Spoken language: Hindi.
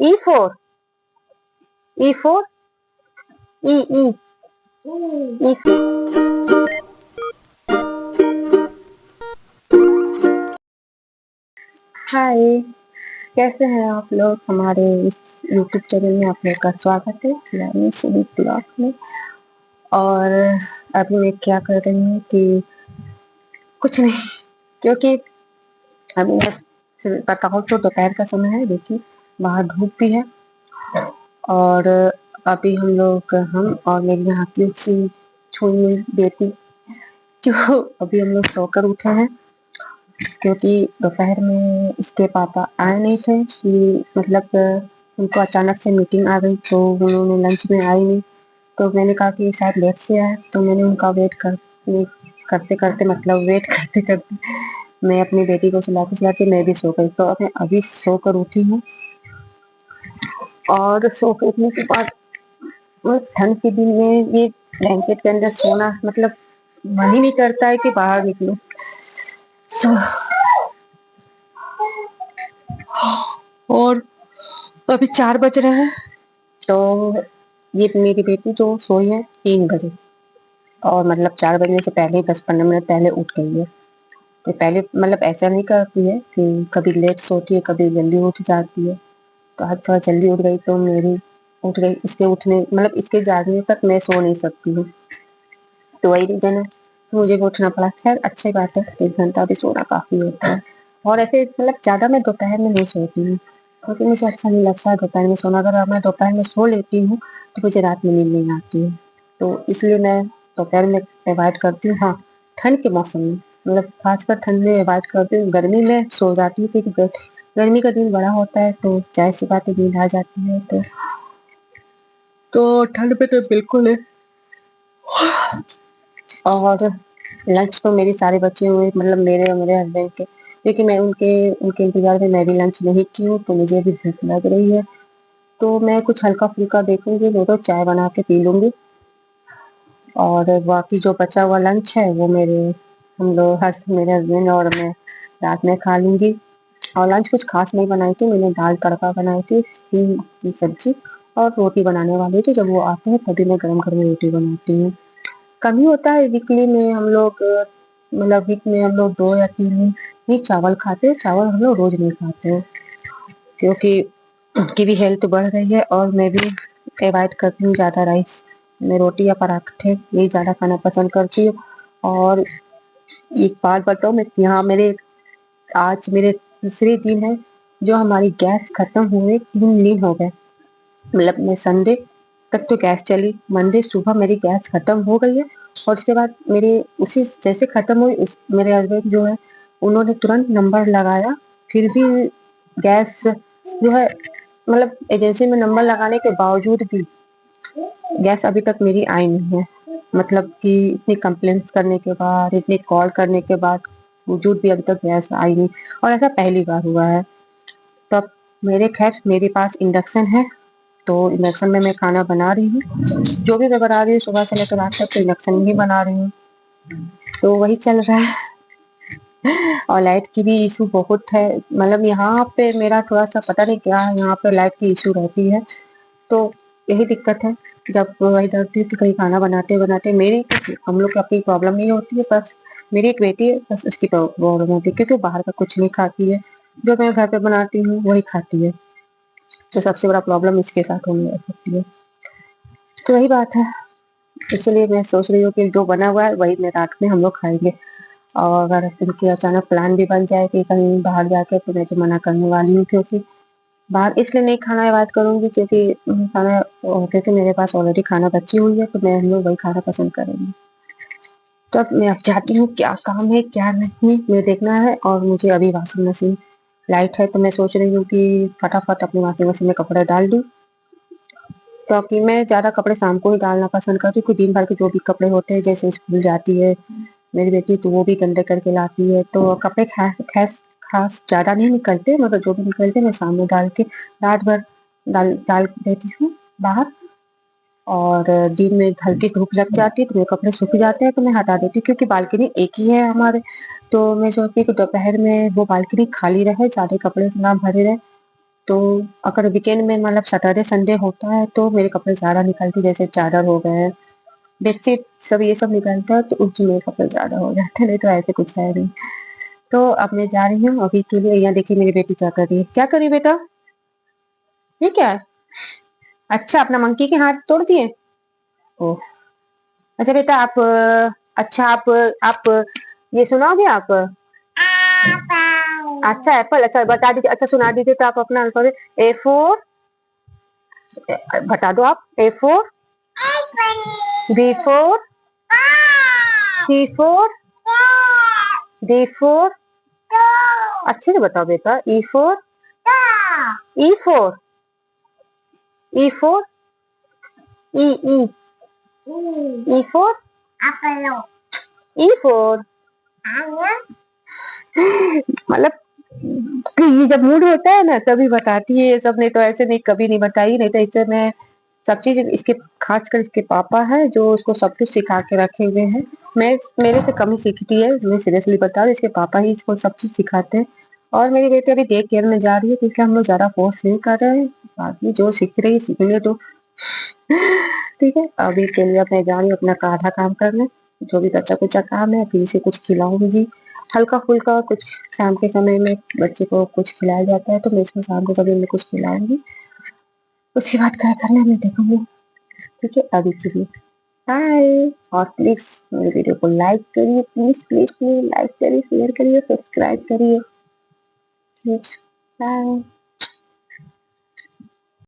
E for E for E E E for हाय, कैसे हैं आप लोग? हमारे इस यूट्यूब चैनल में आप लोग का स्वागत है, यानी सुमित ब्लॉग में। और अभी मैं क्या कर रही हूँ कि कुछ नहीं, क्योंकि अभी मैं बताऊँ तो दोपहर का समय है, देखिए बाहर धूप भी है। और अभी हम और मेरी यहाँ की उसकी छुई हुई बेटी जो अभी हम लोग सोकर उठे हैं, क्योंकि दोपहर में इसके पापा आए नहीं थे कि मतलब उनको अचानक से मीटिंग आ गई, तो उन्होंने लंच में आई नहीं। तो मैंने कहा कि शायद लेट से आए, तो मैंने उनका करते करते मतलब वेट करते करते मैं अपनी बेटी को सुलाते सुलाते मैं भी सो गई। तो मैं अभी सोकर उठी हूँ, और सो के उठने के बाद ठंड के दिन में ये ब्लैंकेट के अंदर सोना मतलब मन ही नहीं करता है कि बाहर निकलूं। सो और अभी 4 बज रहे हैं, तो ये मेरी बेटी जो सोई है 3 बजे, और मतलब 4 बजने से पहले 10-15 मिनट पहले उठ गई है। तो पहले मतलब ऐसा नहीं करती है कि कभी लेट सोती है, कभी जल्दी उठ जाती है। तो आज थोड़ा जल्दी उठ गई, तो मेरी उठ गई। इसके उठने मतलब इसके जागने तक मैं सो नहीं सकती हूँ, तो वही रीजन है, तो मुझे भी उठना पड़ा। खैर अच्छी बात है, 1 घंटा भी सोना काफी होता है। और ऐसे मतलब ज्यादा मैं दोपहर में नहीं सोती हूँ, क्योंकि मुझे अच्छा नहीं लगता है दोपहर में सोना। अगर मैं दोपहर में सो लेती हूँ तो मुझे रात में नींद नहीं आती है, तो इसलिए मैं दोपहर में अवॉइड करती हूँ। हाँ, ठंड के मौसम में मतलब खासकर ठंड में अवॉइड करती हूँ। गर्मी में सो जाती हूँ, क्योंकि गर्मी का दिन बड़ा होता है, तो जाहिर सी बात है नींद आ जाती है। तो ठंड में तो बिल्कुल है। और लंच तो मेरे सारे बचे हुए मतलब मेरे और मेरे हस्बैंड के, क्योंकि मैं उनके उनके इंतजार में मैं भी लंच नहीं की हूँ, तो मुझे भी भूख लग रही है। तो मैं कुछ हल्का फुल्का देखूंगी, नहीं तो चाय बना के पी लूंगी। और बाकी जो बचा हुआ लंच है वो मेरे हस्बैंड और मैं रात में खा लूंगी। और लंच कुछ खास नहीं बनाई थी, मैंने दाल तड़का बनाई थी, सीम की सब्जी, और रोटी बनाने वाली थी। जब वो आते हैं तभी मैं गरम गरम रोटी बनाती हूँ। कम ही होता है वीकली में हम लोग, मतलब वीक में हम लोग 2 या 3 दिन ही चावल खाते हैं। चावल हम लोग रोज नहीं खाते हैं, क्योंकि उनकी भी हेल्थ बढ़ रही है, और मैं भी अवॉइड करती हूँ ज़्यादा राइस। मैं रोटी या पराठे यही ज़्यादा खाना पसंद करती हूँ। और एक बात बताओ, मैं यहाँ आज मेरे तीसरे दिन है जो हमारी गैस खत्म हुए 3 दिन हो गए। मतलब मैं संडे तक तो गैस चली, मंडे सुबह मेरी गैस खत्म हो गई है। और उसके बाद मेरे उसी जैसे खत्म हुई मेरे हस्बैंड जो है उन्होंने तुरंत नंबर लगाया, फिर भी गैस जो है मतलब एजेंसी में नंबर लगाने के बावजूद भी गैस अभी तक मेरी आई नहीं है। मतलब कि इतनी कंप्लेंट्स करने के बाद, इतनी कॉल करने के बाद वजूद भी अभी तक गैस आई नहीं, और ऐसा पहली बार हुआ है। तब मेरे पास इंडक्शन है, तो इंडक्शन में मैं खाना बना रही हूँ। जो भी मैं बना रही हूँ सुबह से लेकर रात तक तो इंडक्शन में ही बना रही हूँ, तो वही चल रहा है। और लाइट की भी इशू बहुत है, मतलब यहाँ पे मेरा थोड़ा सा पता नहीं क्या है, यहाँ पे लाइट की इशू रहती है। तो यही दिक्कत है, जब वही डरती है कि कहीं खाना बनाते बनाते हम लोग की अपनी प्रॉब्लम नहीं होती है, बस मेरी एक बेटी है, बस उसकी प्रॉब्लम होती है, क्योंकि वो बाहर का कुछ नहीं खाती है। जो मैं घर पे बनाती हूँ वही खाती है, तो सबसे बड़ा प्रॉब्लम इसके साथ होने लगती है। तो वही बात है, इसलिए मैं सोच रही हूँ कि जो बना हुआ है वही मैं रात में हम लोग खाएंगे। और अगर उनकी अचानक प्लान भी बन जाए कि कहीं बाहर जाके, तो मैं तो मना करने वाली हूँ, क्योंकि बाहर इसलिए नहीं खाना अवॉइड करूंगी क्योंकि क्योंकि मेरे पास ऑलरेडी खाना बची हुई है, तो मैं हम लोग वही खाना पसंद करेंगे। तो अब मैं अब चाहती हूँ क्या काम है क्या नहीं मुझे देखना है। और मुझे अभी वॉशिंग मशीन लाइट है, तो मैं सोच रही हूँ कि फटाफट अपनी वॉशिंग मशीन में कपड़े डाल दूँ, क्योंकि मैं ज्यादा कपड़े शाम को ही डालना पसंद करती हूँ, क्योंकि दिन भर के जो भी कपड़े होते हैं, जैसे स्कूल जाती है मेरी बेटी, तो वो भी गंदे करके लाती है, तो कपड़े खास खास ज्यादा नहीं निकलते, मगर जो भी निकलते मैं सामने डाल के रात भर डाल डाल देती हूँ बाहर। और दिन में हल्की धूप लग जाती है तो मेरे कपड़े सूख जाते हैं, तो मैं हटा देती हूँ, क्योंकि बालकनी एक ही है हमारे। तो मैं सोचती हूँ कि दोपहर में वो बालकनी खाली रहे, ज्यादा कपड़े ना भरे रहे, तो अगर वीकेंड में मतलब सैटरडे संडे होता है तो मेरे कपड़े ज्यादा निकलते, जैसे चादर हो गए, बेडशीट, सब ये सब निकलता है, तो उस दिन मेरे कपड़े ज्यादा हो जाते हैं, नहीं तो ऐसे कुछ है नहीं। तो अब मैं जा रही हूँ अभी के लिए। यहाँ देखिए मेरी बेटी क्या कर रही है। क्या करी बेटा? ये क्या है? अच्छा, अपना मंकी के हाथ तोड़ दिए। ओह। अच्छा बेटा, आप अच्छा आप ये सुनाओगे आप? अच्छा एप्पल, अच्छा बता दीजिए, अच्छा सुना दीजिए तो आप अपना अल्फाबेट। ए फोर, बता दो आप। ए फोर, बी फोर, सी फोर, डी फोर, अच्छे से बताओ बेटा। ई फोर, ई फोर, ई फोर, ई ई ई फोर, ई फोर, मतलब ये जब मूड होता है ना तभी बताती है ये सब, नहीं तो ऐसे नहीं, कभी नहीं बताई। नहीं तो इससे मैं सब चीज, इसके खासकर इसके पापा है जो उसको सब कुछ सिखा के रखे हुए हैं। मैं मेरे से कम ही सीखती है, मैं सीरियसली बता रही हूँ, इसके पापा ही इसको सब चीज सिखाते हैं। और मेरी बेटी अभी डे केयर में जा रही है, तो इसलिए हम लोग ज्यादा फोर्स नहीं कर रहे हैं। बाद में जो सीख रही है सीखने दो। ठीक है, अभी के लिए अब मैं जा रही हूँ अपना आधा काम करने, जो भी बच्चा कुचा काम है, फिर इसे कुछ खिलाऊंगी हल्का फुल्का कुछ। शाम के समय में बच्चे को कुछ खिलाया जाता है, तो मैं इसको शाम को कभी मैं कुछ खिलाऊंगी। उसके बाद क्या करना है मैं देखूंगी। ठीक है, अभी के लिए बाय। और प्लीज मेरे वीडियो को लाइक करिए, प्लीज प्लीज प्लीज लाइक करिए, शेयर करिए, सब्सक्राइब करिए, प्लीज। बाय।